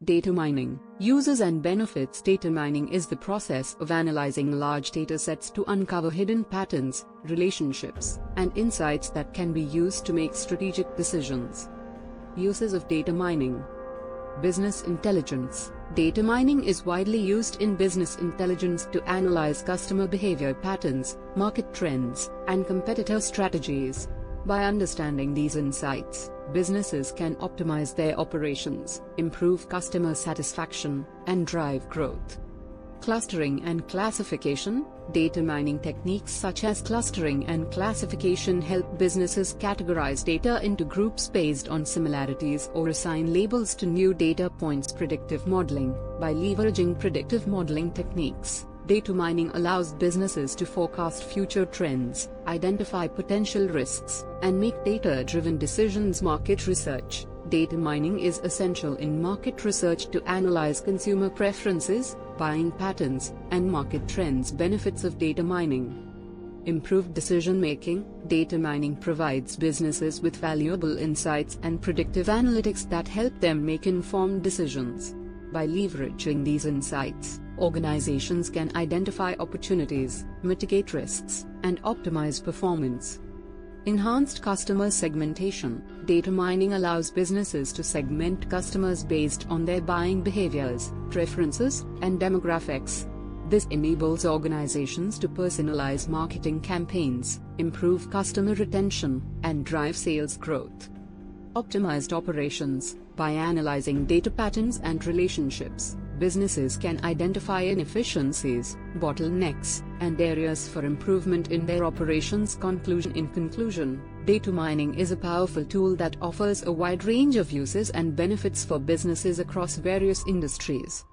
Data mining. Uses and benefits. Data mining is the process of analyzing large data sets to uncover hidden patterns, relationships, and insights that can be used to make strategic decisions. Uses of data mining. Business intelligence. Data mining is widely used in business intelligence to analyze customer behavior patterns, market trends, and competitor strategies. By understanding these insights, businesses can optimize their operations, improve customer satisfaction, and drive growth. Clustering and classification. Data mining techniques such as clustering and classification help businesses categorize data into groups based on similarities or assign labels to new data points. Predictive modeling. By leveraging predictive modeling techniques, data mining allows businesses to forecast future trends, identify potential risks, and make data-driven decisions. Market research. Data mining is essential in market research to analyze consumer preferences, buying patterns, and market trends. Benefits of data mining. Improved decision-making. Data mining provides businesses with valuable insights and predictive analytics that help them make informed decisions. By leveraging these insights, organizations can identify opportunities, mitigate risks, and optimize performance. Enhanced customer segmentation. Data mining allows businesses to segment customers based on their buying behaviors, preferences, and demographics. This enables organizations to personalize marketing campaigns, improve customer retention, and drive sales growth. Optimized operations. By analyzing data patterns and relationships, businesses can identify inefficiencies, bottlenecks, and areas for improvement in their operations. In conclusion, data mining is a powerful tool that offers a wide range of uses and benefits for businesses across various industries.